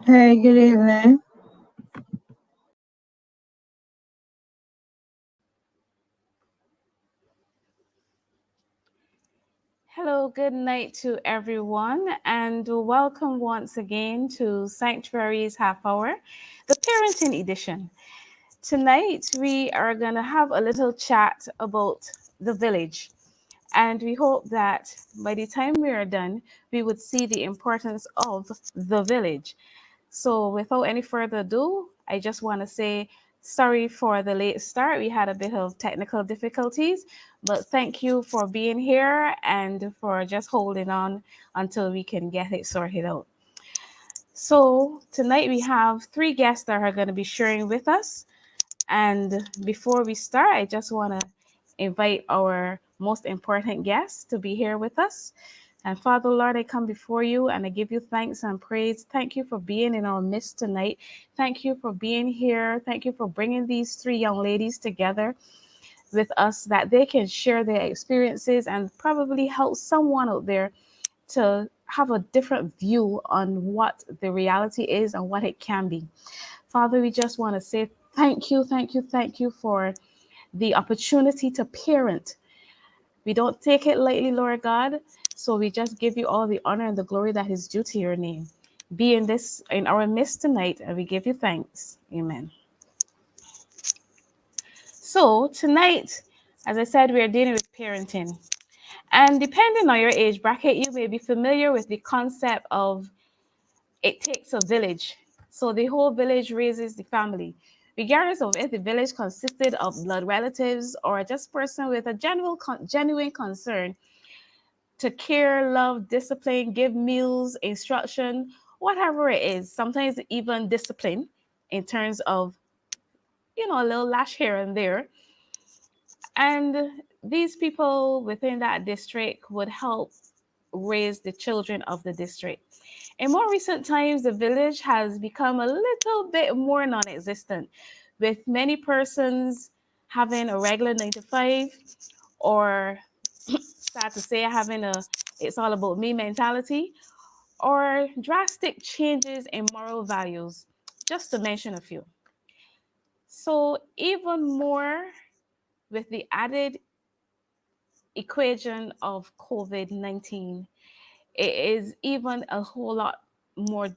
Hey, good evening. Hello, good night to everyone, and welcome once again to Sanctuary's Half Hour, the Parenting Edition. Tonight, we are going to have a little chat about the village, and we hope that by the time we are done, we would see the importance of the village. So, without any further ado, I just want to say sorry for the late start. We had a bit of technical difficulties, but thank you for being here and for just holding on until we can get it sorted out. So, tonight we have three guests that are going to be sharing with us. And before we start, I just want to invite our most important guest to be here with us. And Father, Lord, I come before you and I give you thanks and praise. Thank you for being in our midst tonight. Thank you for being here. Thank you for bringing these three young ladies together with us that they can share their experiences and probably help someone out there to have a different view on what the reality is and what it can be. Father, we just want to say thank you, thank you, thank you for the opportunity to parent. We don't take it lightly, Lord God. So we just give you all the honor and the glory that is due to your name. Be in this in our midst tonight, and we give you thanks. Amen. So tonight, as I said, we are dealing with parenting. And depending on your age bracket, you may be familiar with the concept of it takes a village. So the whole village raises the family. Regardless of if the village consisted of blood relatives or just person with a genuine concern to care, love, discipline, give meals, instruction, whatever it is, sometimes even discipline in terms of, a little lash here and there. And these people within that district would help raise the children of the district. In more recent times, the village has become a little bit more non existent, with many persons having a regular 9 to 5, or sad to say, having a it's all about me mentality, or drastic changes in moral values, just to mention a few. So, even more with the added equation of COVID-19, it is even a whole lot more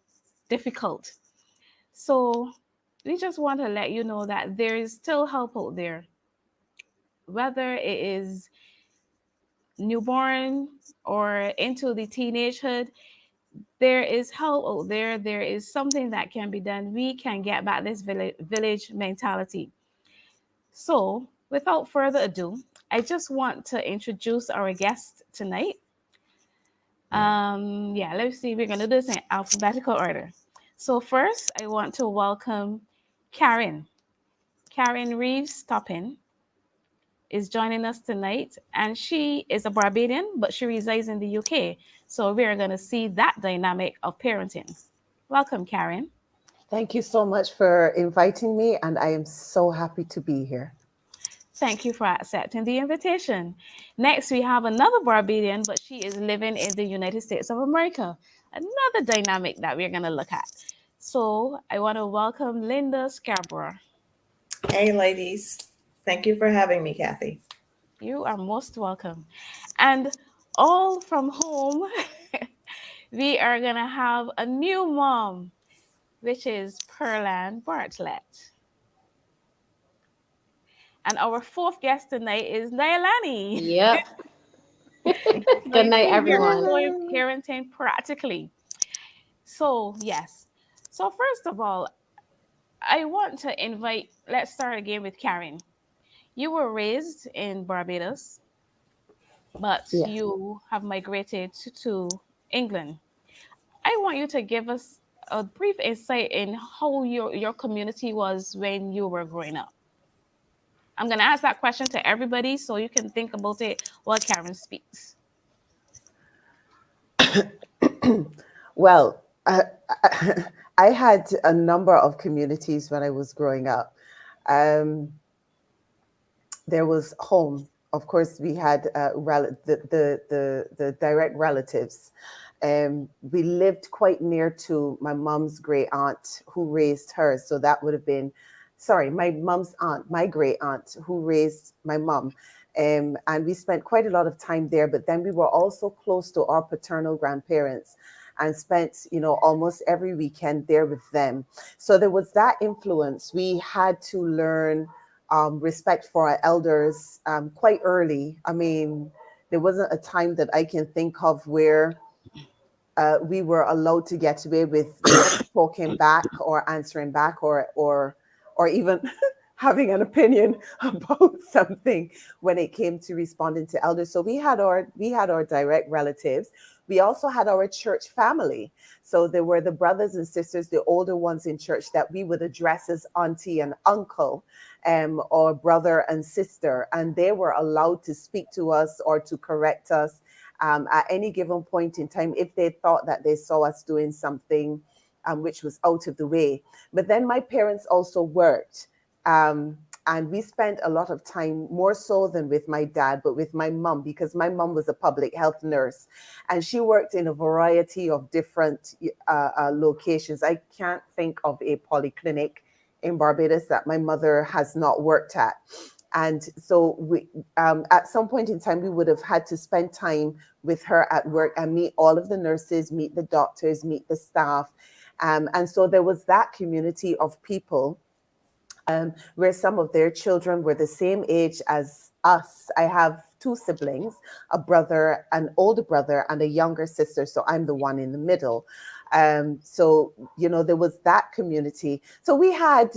difficult. So, we just want to let you know that there is still help out there, whether it is newborn or into the teenagehood. There is help out there. There is something that can be done. We can get back this village mentality. So, without further ado, I just want to introduce our guest tonight. Yeah, let's see. We're gonna do this in alphabetical order. So first, I want to welcome Karen. Karen Reeves Toppin is joining us tonight, and she is a Barbadian, but she resides in the UK. So we are gonna see that dynamic of parenting. Welcome, Karen. Thank you so much for inviting me, and I am so happy to be here. Thank you for accepting the invitation. Next, we have another Barbadian, but she is living in the United States of America. Another dynamic that we're going to look at. So, I want to welcome Linda Scarborough. Hey, ladies. Thank you for having me, Kathy. You are most welcome. And all from home, we are going to have a new mom, which is Perlan Bartlett. And our fourth guest tonight is Nailani. Yep. Good Going to night, be here everyone. showing parenting practically. So, yes. So, first of all, I want to invite, let's start again with Karen. You were raised in Barbados, but Yes. you have migrated to England. I want you to give us a brief insight in how your community was when you were growing up. I'm going to ask that question to everybody so you can think about it while Karen speaks. Well, I had a number of communities when I was growing up. Um, there was home. Of course, we had the direct relatives, We lived quite near to my mom's great aunt who raised her. So that would have been, sorry, my mom's aunt, my great aunt who raised my mom. And we spent quite a lot of time there. But then we were also close to our paternal grandparents and spent, almost every weekend there with them. So there was that influence. We had to learn respect for our elders quite early. I mean, there wasn't a time that I can think of where we were allowed to get away with talking back or answering back or even having an opinion about something when it came to responding to elders. So we had our direct relatives. We also had our church family. So there were the brothers and sisters, the older ones in church that we would address as auntie and uncle, or brother and sister, and they were allowed to speak to us or to correct us at any given point in time if they thought that they saw us doing something which was out of the way. But then my parents also worked. And we spent a lot of time, more so than with my dad, but with my mom, because my mom was a public health nurse and she worked in a variety of different locations. I can't think of a polyclinic in Barbados that my mother has not worked at. And so at some point in time, we would have had to spend time with her at work and meet all of the nurses, meet the doctors, meet the staff. And so there was that community of people where some of their children were the same age as us. I have two siblings, a brother, an older brother, and a younger sister. So I'm the one in the middle. So there was that community. So we had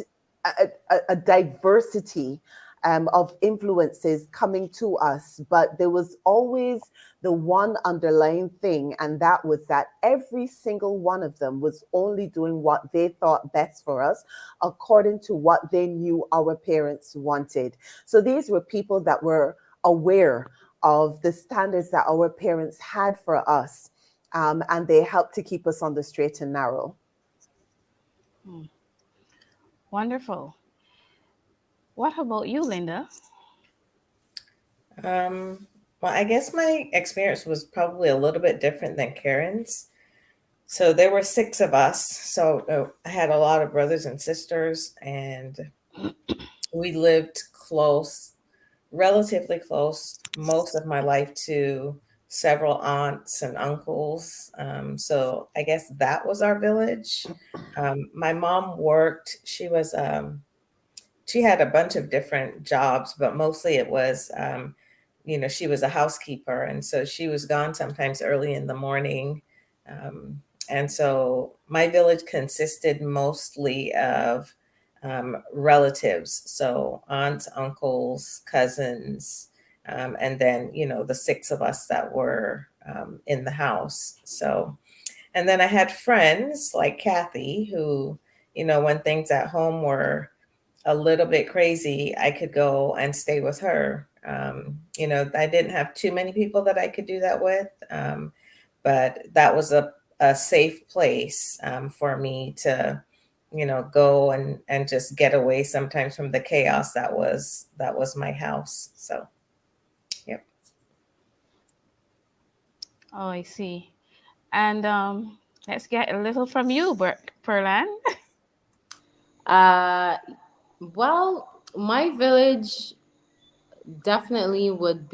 a diversity of influences coming to us, but there was always the one underlying thing, and that was that every single one of them was only doing what they thought best for us, according to what they knew our parents wanted. So these were people that were aware of the standards that our parents had for us, and they helped to keep us on the straight and narrow. Hmm. Wonderful. What about you, Linda? Well, I guess my experience was probably a little bit different than Karen's. So there were six of us. So I had a lot of brothers and sisters, and we lived close, relatively close, most of my life to several aunts and uncles. So I guess that was our village. My mom worked, she had a bunch of different jobs, but mostly it was, she was a housekeeper. And so she was gone sometimes early in the morning. Um, and so my village consisted mostly of relatives. So aunts, uncles, cousins, and then, the six of us that were in the house. So, and then I had friends like Kathy who, when things at home were a little bit crazy, I could go and stay with her. I didn't have too many people that I could do that with, but that was a safe place for me to, go and just get away sometimes from the chaos that was my house. So, yep. Oh, I see. And let's get a little from you, Perlan. Uh, well, my village definitely would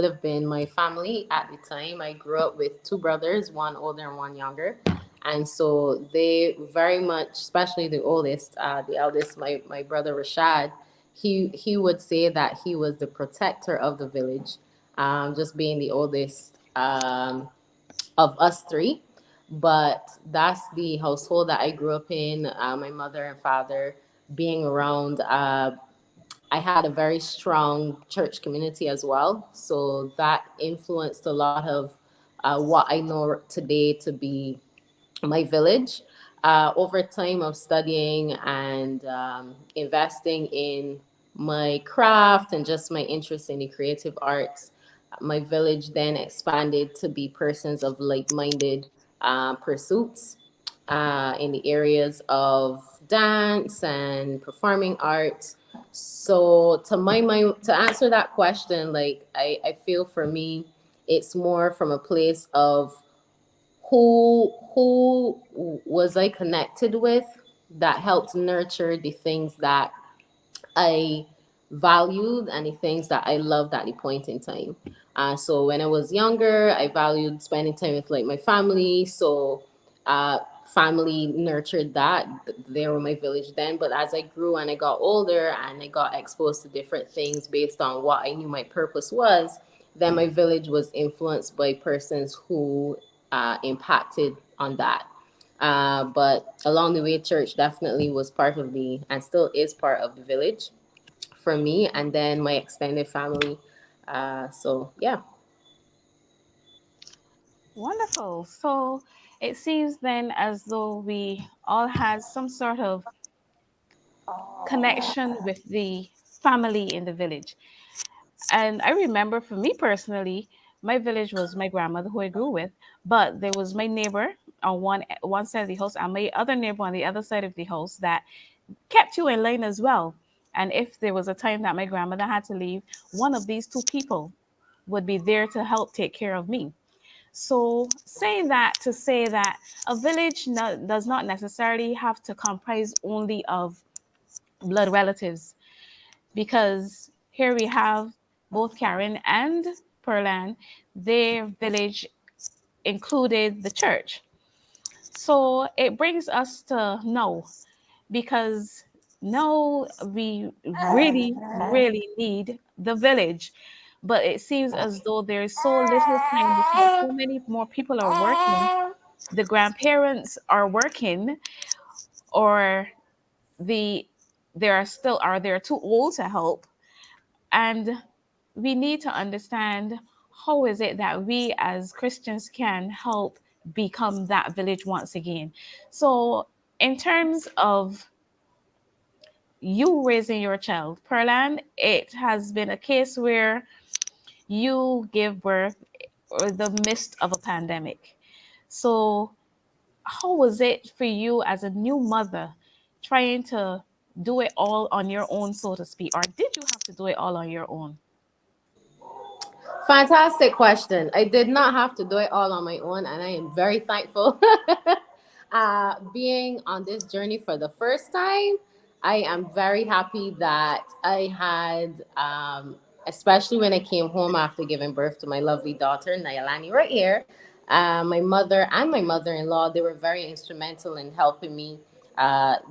have been my family at the time. I grew up with two brothers, one older and one younger, and so they very much, especially the oldest, the eldest, my brother Rashad. He would say that he was the protector of the village, just being the oldest of us three. But that's the household that I grew up in. My mother and father being around. I had a very strong church community as well. So that influenced a lot of what I know today to be my village. Over time of studying and investing in my craft and just my interest in the creative arts, my village then expanded to be persons of like minded pursuits in the areas of dance and performing arts. So to my mind, to answer that question, like I feel for me, it's more from a place of who was I connected with that helped nurture the things that I valued and the things that I loved at the point in time. So when I was younger, I valued spending time with like my family. So uh, family nurtured that. They were my village then. But as I grew and I got older and I got exposed to different things based on what I knew my purpose was, then my village was influenced by persons who impacted on that. But along the way, church definitely was part of the and still is part of the village for me, and then my extended family. So yeah. Wonderful. So it seems then as though we all had some sort of connection with the family in the village. And I remember for me personally, my village was my grandmother who I grew with, but there was my neighbor on one side of the house and my other neighbor on the other side of the house that kept you in line as well. And if there was a time that my grandmother had to leave, one of these two people would be there to help take care of me. So, saying that to say that a village does not necessarily have to comprise only of blood relatives, because here we have both Karen and Perlan, their village included the church. So it brings us to know, because now we really, really need the village. But it seems as though there's so little time because so many more people are working. The grandparents are working, or the they are still are they're too old to help. And we need to understand how is it that we as Christians can help become that village once again. So in terms of you raising your child, Perlan, it has been a case where you give birth or the midst of a pandemic. So how was it for you as a new mother trying to do it all on your own, so to speak? Or did you have to do it all on your own? Fantastic question. I did not have to do it all on my own, and I am very thankful. Being on this journey for the first time, I am very happy that I had, especially when I came home after giving birth to my lovely daughter, Nayalani, right here. My mother and my mother in law, they were very instrumental in helping me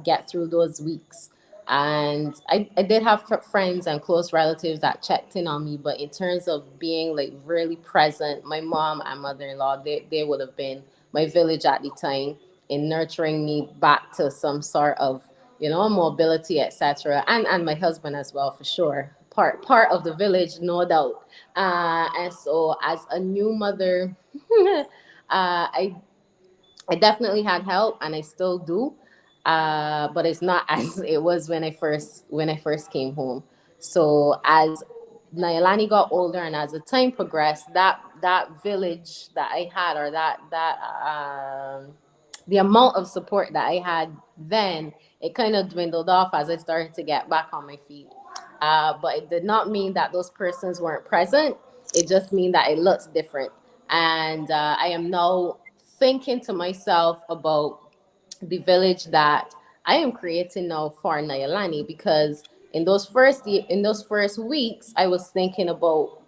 get through those weeks. And I did have friends and close relatives that checked in on me, but in terms of being like really present, my mom and mother-in-law, they would have been my village at the time in nurturing me back to some sort of, mobility, etc. And my husband as well, for sure, part of the village, no doubt. And so as a new mother, I definitely had help, and I still do, but it's not as it was when I first came home. So as Nailani got older, and as the time progressed, that village that I had, or the amount of support that I had then, it kind of dwindled off as I started to get back on my feet. But it did not mean that those persons weren't present. It just mean that it looks different. And I am now thinking to myself about the village that I am creating now for Nayalani, because in those first weeks I was thinking about,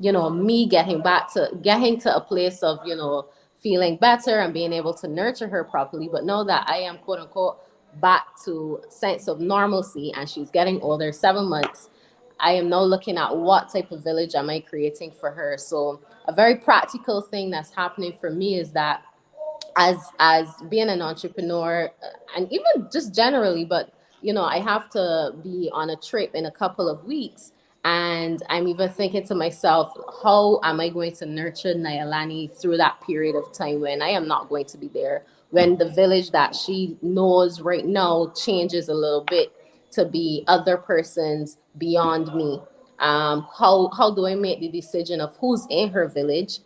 me getting to a place of, feeling better and being able to nurture her properly. But now that I am, quote unquote, back to sense of normalcy, and she's getting older, 7 months, I am now looking at what type of village am I creating for her. So a very practical thing that's happening for me is that as being an entrepreneur, and even just generally, but I have to be on a trip in a couple of weeks, and I'm even thinking to myself, how am I going to nurture Nayalani through that period of time when I am not going to be there, when the village that she knows right now changes a little bit to be other persons beyond me. How do I make the decision of who's in her village?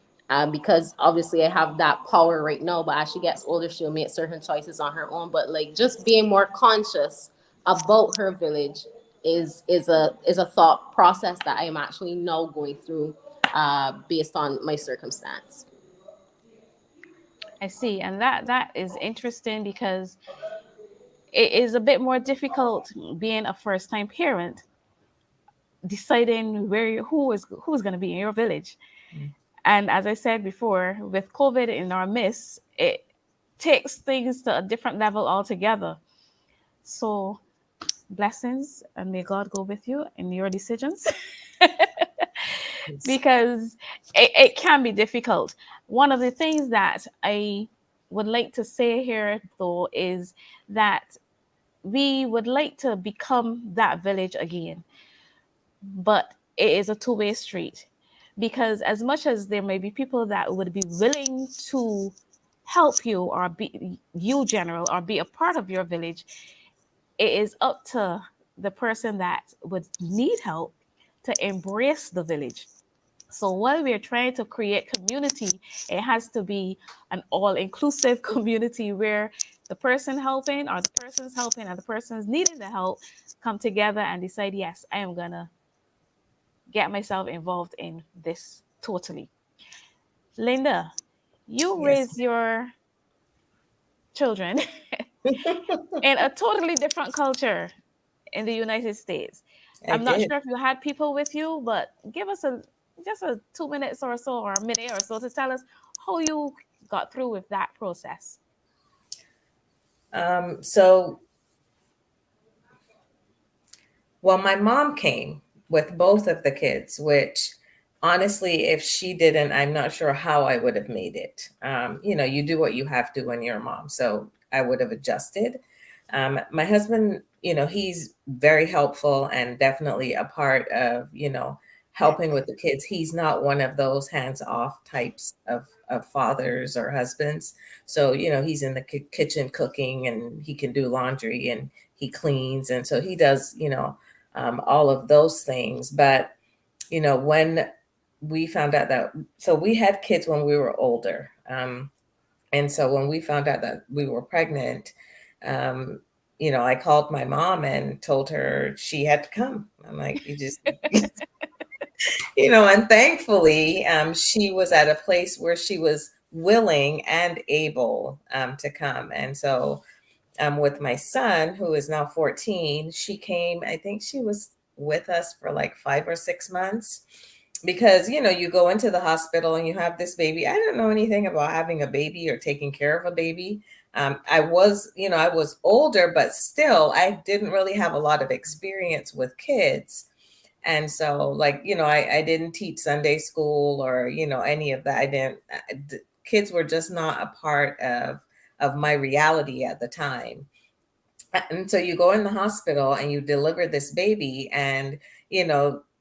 Because obviously I have that power right now, but as she gets older, she'll make certain choices on her own. But like just being more conscious about her village is a thought process that I am actually now going through, based on my circumstance. I see. And that is interesting because it is a bit more difficult being a first time parent, deciding who's going to be in your village. And as I said before, with COVID in our midst, it takes things to a different level altogether. So blessings and may God go with you in your decisions. Yes. Because it can be difficult. One of the things that I would like to say here though is that we would like to become that village again, but it is a two-way street, because as much as there may be people that would be willing to help you or be you general or be a part of your village, it is up to the person that would need help to embrace the village. So while we are trying to create community, it has to be an all-inclusive community where the person helping or the person's helping and the person's needing the help come together and decide, yes, I am gonna get myself involved in this totally. Linda, you Yes. raise your children in a totally different culture in the United States. I I'm not did. sure if you had people with you, but give us a just a 2 minutes or so or a minute or so to tell us how you got through with that process. So, well, my mom came with both of the kids, which honestly, if she didn't, I'm not sure how I would have made it. You do what you have to when you're a mom. So I would have adjusted. My husband, he's very helpful and definitely a part of, helping with the kids. He's not one of those hands off types of fathers or husbands. So, he's in the kitchen cooking and he can do laundry and he cleans. And so he does, all of those things. But, when we found out that, so we had kids when we were older. And so when we found out that we were pregnant, um, I called my mom and told her she had to come. I'm like, you just, and thankfully, she was at a place where she was willing and able to come. And so with my son, who is now 14, she came, I think she was with us for like 5 or 6 months because, you go into the hospital and you have this baby. I don't know anything about having a baby or taking care of a baby. I was older, but still, I didn't really have a lot of experience with kids. And so, like, I didn't teach Sunday school or, any of that. I didn't, kids were just not a part of my reality at the time. And so you go in the hospital and you deliver this baby, and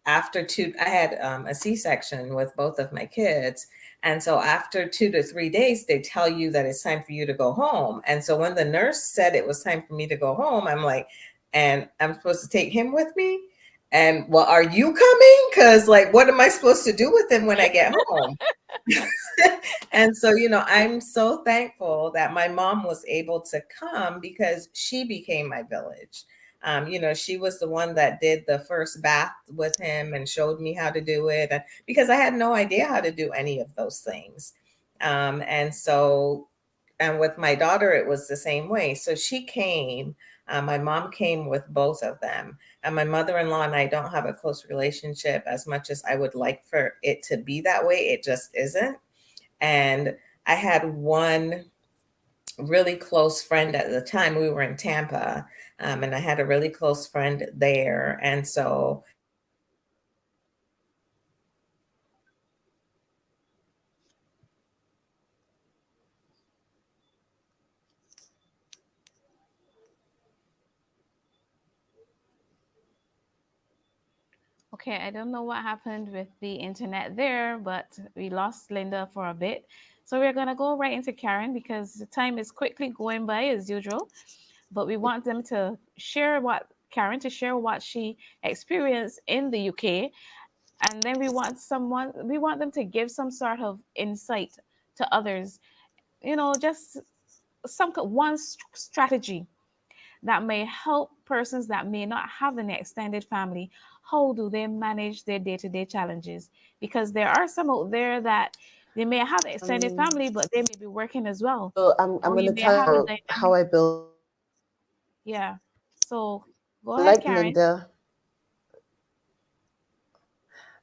after I had a C-section with both of my kids, and so after 2 to 3 days they tell you that it's time for you to go home. And so when the nurse said it was time for me to go home, I'm like, and I'm supposed to take him with me, and well, are you coming? Because, like, what am I supposed to do with him when I get home? And so, I'm so thankful that my mom was able to come because she became my village. She was the one that did the first bath with him and showed me how to do it, because I had no idea how to do any of those things. And so, and with my daughter, it was the same way. So she came. My mom came with both of them. And my mother-in-law and I don't have a close relationship as much as I would like for it to be that way. It just isn't. And I had one really close friend at the time. We were in Tampa, and I had a really close friend there. And so Okay, I don't know what happened with the internet there, but we lost Linda for a bit. So we're gonna go right into Karen because the time is quickly going by as usual. But we want them to share what Karen to share what she experienced in the UK, and then we want them to give some sort of insight to others. Just one strategy that may help persons that may not have an extended family. How do they manage their day-to-day challenges? Because there are some out there that They may have extended Um, family, but they may be working as well. so I'm Or going you to may tell have a you how dynamic. I built. Yeah. So go ahead, Like Karen. Linda,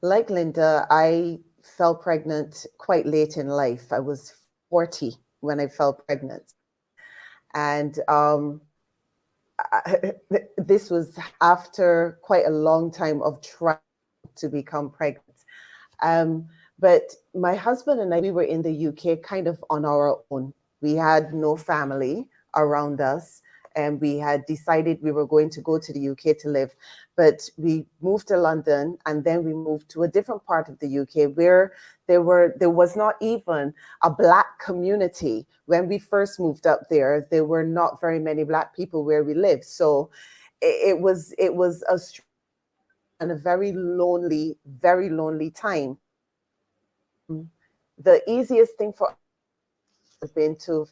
like Linda, I fell pregnant quite late in life. I was 40 when I fell pregnant, and this was after quite a long time of trying to become pregnant. Um, but my husband and I, we were in the UK kind of on our own. We had no family around us, and we had decided we were going to go to the UK to live. But we moved to London, and then we moved to a different part of the UK where there was not even a black community. When we first moved up there, there were not very many black people where we lived. So it was a and a very lonely time. The easiest thing for us have been to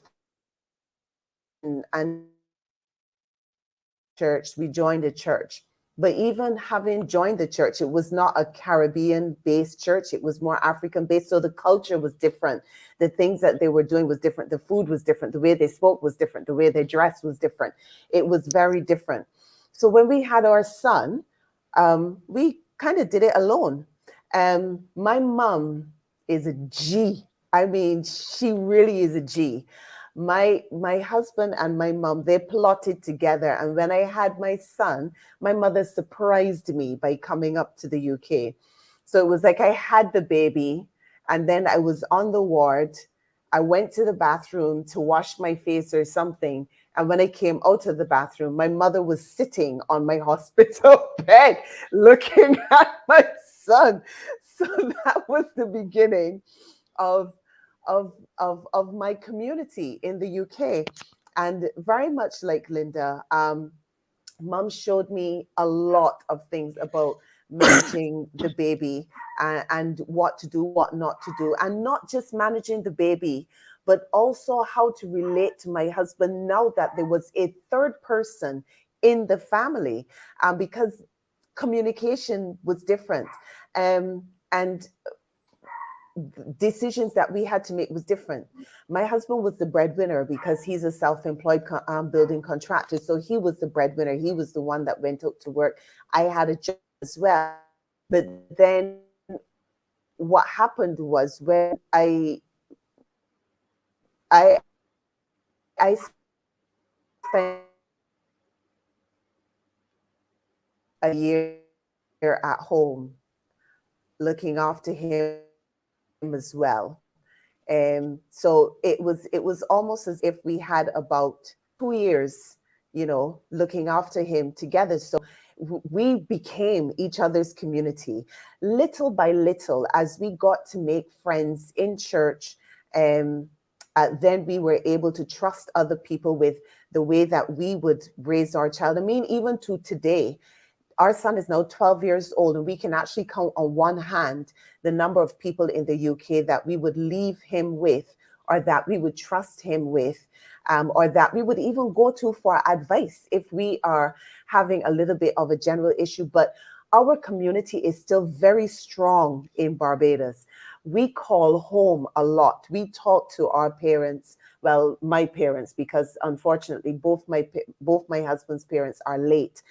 and church. We joined a church, but even having joined the church, it was not a Caribbean based church. It was more African based. So the culture was different. The things that they were doing was different. The food was different. The way they spoke was different. The way they dressed was different. It was very different. So when we had our son, we kind of did it alone. My mom is a G. I mean, she really is a G. My husband and my mom, they plotted together, and when I had my son, my mother surprised me by coming up to the UK. So it was like I had the baby, and then I was on the ward. I went to the bathroom to wash my face or something, and when I came out of the bathroom, my mother was sitting on my hospital bed looking at my son. So that was the beginning of of my community in the UK. And very much like Linda, mom showed me a lot of things about managing the baby, and what to do, what not to do, and not just managing the baby, but also how to relate to my husband now that there was a third person in the family, because communication was different. And decisions that we had to make was different. My husband was the breadwinner because he's a self-employed building contractor. So he was the breadwinner. He was the one that went out to work. I had a job as well. But then what happened was when I spent a year at home looking after him as well. So it was almost as if we had about 2 years, looking after him together. So we became each other's community little by little as we got to make friends in church. Um, then we were able to trust other people with the way that we would raise our child. I mean, even to today, our son is now 12 years old, and we can actually count on one hand the number of people in the UK that we would leave him with, or that we would trust him with, or that we would even go to for advice if we are having a little bit of a general issue. But our community is still very strong in Barbados. We call home a lot. We talk to our parents, well, my parents, because unfortunately both my husband's parents are late.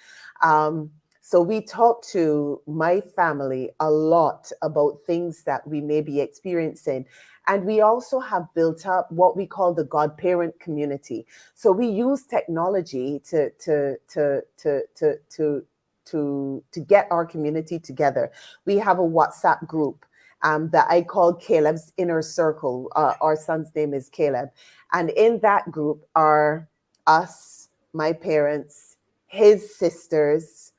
So we talk to my family a lot about things that we may be experiencing. And we also have built up what we call the godparent community. So we use technology to get our community together. We have a WhatsApp group that I call Caleb's Inner Circle. Our son's name is Caleb. And in that group are us, my parents, his sisters,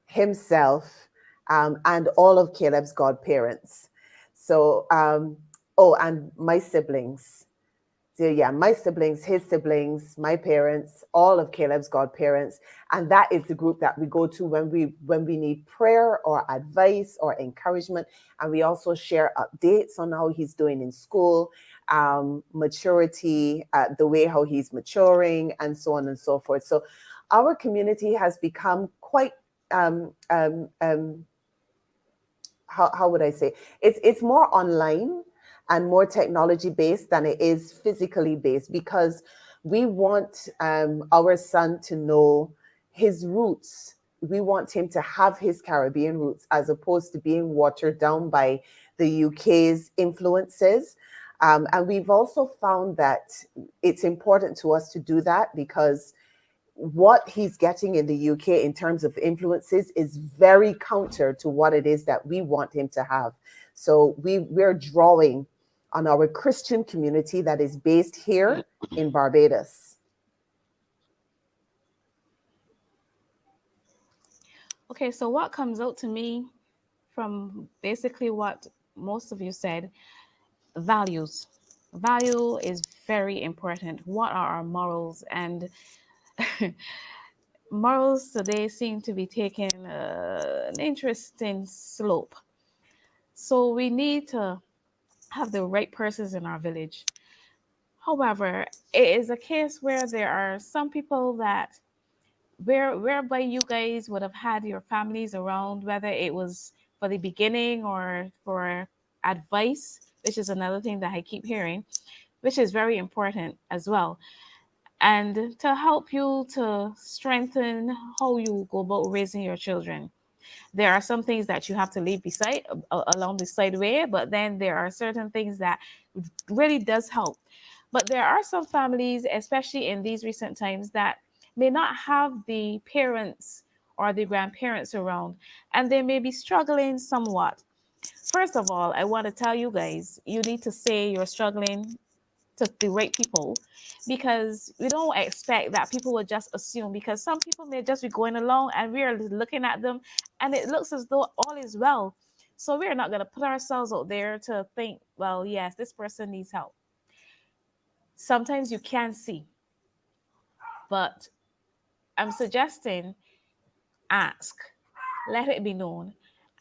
himself, and all of Caleb's godparents. So, oh, and my siblings. So yeah, my siblings, his siblings, my parents, all of Caleb's godparents, and that is the group that we go to when we need prayer or advice or encouragement, and we also share updates on how he's doing in school, maturity, the way how he's maturing, and so on and so forth. So, our community has become quite um, um, um, how would I say, it's more online. and more technology based than it is physically based, because we want our son to know his roots. We want him to have his Caribbean roots as opposed to being watered down by the UK's influences. And we've also found that it's important to us to do that because what he's getting in the UK in terms of influences is very counter to what it is that we want him to have. So we're drawing on our Christian community that is based here in Barbados. Okay, so what comes out to me from basically what most of you said, values. Value is very important. What are our morals? And morals today seem to be taking an interesting slope. So we need to have the right persons in our village. However, it is a case where there are some people that whereby you guys would have had your families around, whether it was for the beginning or for advice, which is another thing that I keep hearing, which is very important as well. And to help you to strengthen how you go about raising your children. There are some things that you have to leave beside along the side way, but then there are certain things that really does help. But there are some families, especially in these recent times, that may not have the parents or the grandparents around, and they may be struggling somewhat. First of all, I want to tell you guys, you need to say you're struggling to the right people, because we don't expect that people will just assume, because some people may just be going along and we are looking at them and it looks as though all is well. So we're not going to put ourselves out there to think, well, yes, this person needs help. Sometimes you can see, but I'm suggesting ask, let it be known,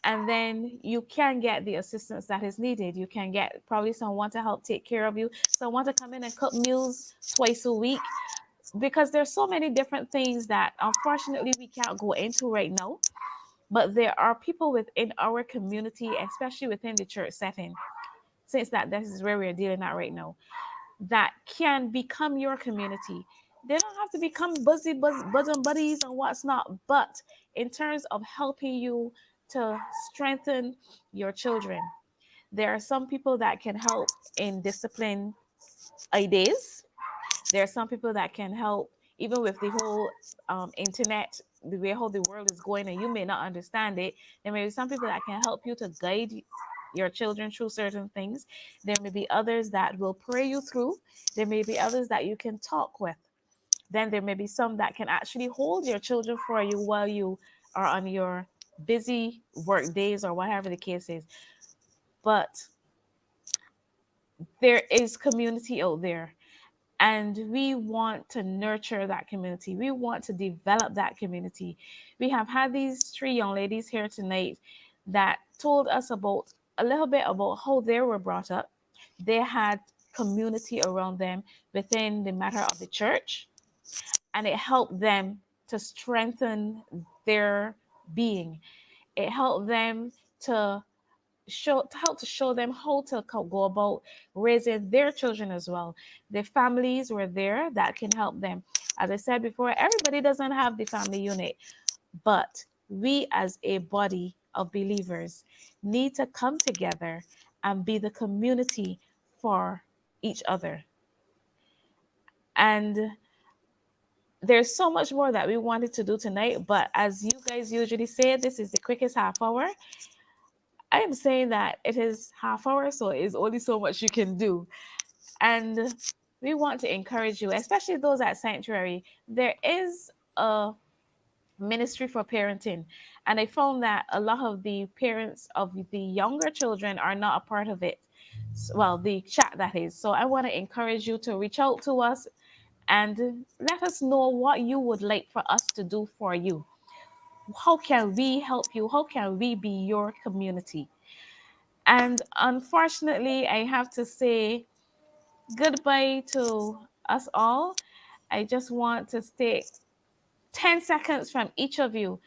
and then you can get the assistance that is needed. You can get probably someone to help take care of you, someone to come in and cook meals twice a week, because there's so many different things that unfortunately we can't go into right now. But there are people within our community, especially within the church setting, since that this is where we're dealing at right now, that can become your community. They don't have to become bosom buddies and what's not, but in terms of helping you to strengthen your children, there are some people that can help in discipline ideas. There are some people that can help even with the whole internet, the way how the world is going, and you may not understand it. There may be some people that can help you to guide your children through certain things. There may be others that will pray you through. There may be others that you can talk with. Then there may be some that can actually hold your children for you while you are on your busy work days or whatever the case is. But there is community out there, and we want to nurture that community. We want to develop that community. We have had these three young ladies here tonight that told us about a little bit about how they were brought up. They had community around them within the matter of the church, and it helped them to strengthen their being. It helped them to show them how to go about raising their children as well. The families were there that can help them. As I said before, everybody doesn't have the family unit, but we as a body of believers need to come together and be the community for each other. And there's so much more that we wanted to do tonight, but as you guys usually say, this is the quickest half hour. I am saying that it is half hour, so it is only so much you can do. And we want to encourage you, especially those at Sanctuary. There is a ministry for parenting, and I found that a lot of the parents of the younger children are not a part of it. Well, the chat that is. So I want to encourage you to reach out to us and let us know what you would like for us to do for you. How can we help you? How can we be your community? And unfortunately, I have to say goodbye to us all. I just want to take 10 seconds from each of you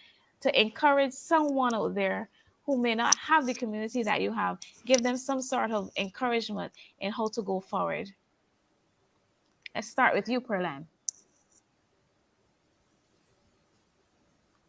to encourage someone out there who may not have the community that you have, give them some sort of encouragement in how to go forward. Let's start with you, Perlan.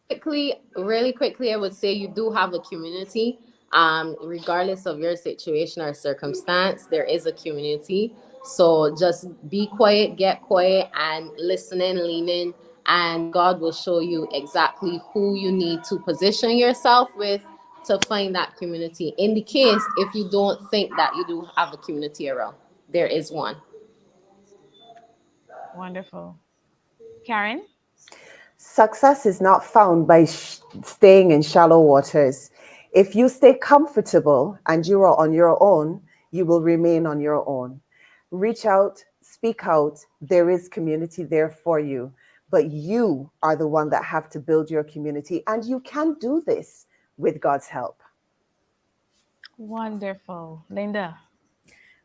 Quickly, really quickly, I would say you do have a community. Regardless of your situation or circumstance, there is a community. So just be quiet, get quiet, and listen in, lean in, and God will show you exactly who you need to position yourself with to find that community. In the case, if you don't think that you do have a community around, there is one. Wonderful. Karen? Success is not found by staying in shallow waters. If you stay comfortable and you are on your own, you will remain on your own. Reach out, speak out. There is community there for you, but you are the one that have to build your community, and you can do this with God's help. Wonderful. Linda?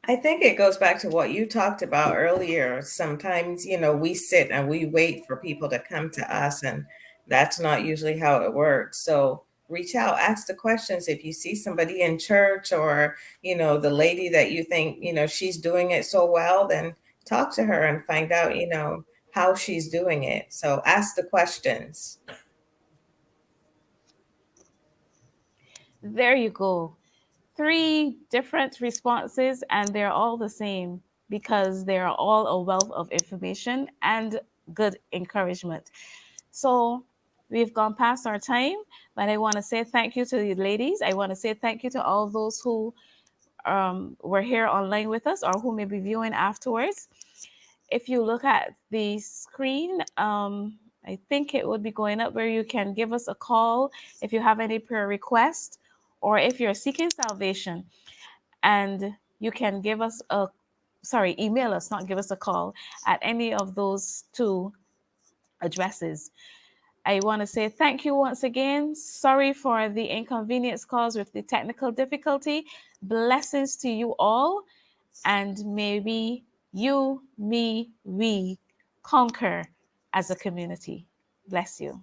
I think it goes back to what you talked about earlier. Sometimes, we sit and we wait for people to come to us, and that's not usually how it works. So reach out, ask the questions. If you see somebody in church or, the lady that you think, she's doing it so well, then talk to her and find out, how she's doing it. So ask the questions. There you go. Three different responses, and they're all the same because they're all a wealth of information and good encouragement. So we've gone past our time, but I want to say thank you to the ladies. I want to say thank you to all those who were here online with us or who may be viewing afterwards. If you look at the screen, I think it would be going up where you can give us a call if you have any prayer requests or if you're seeking salvation, and you can give us a email us, not give us a call, at any of those two addresses. I want to say thank you once again. Sorry for the inconvenience caused with the technical difficulty. Blessings to you all, and maybe you, me, we conquer as a community. Bless you.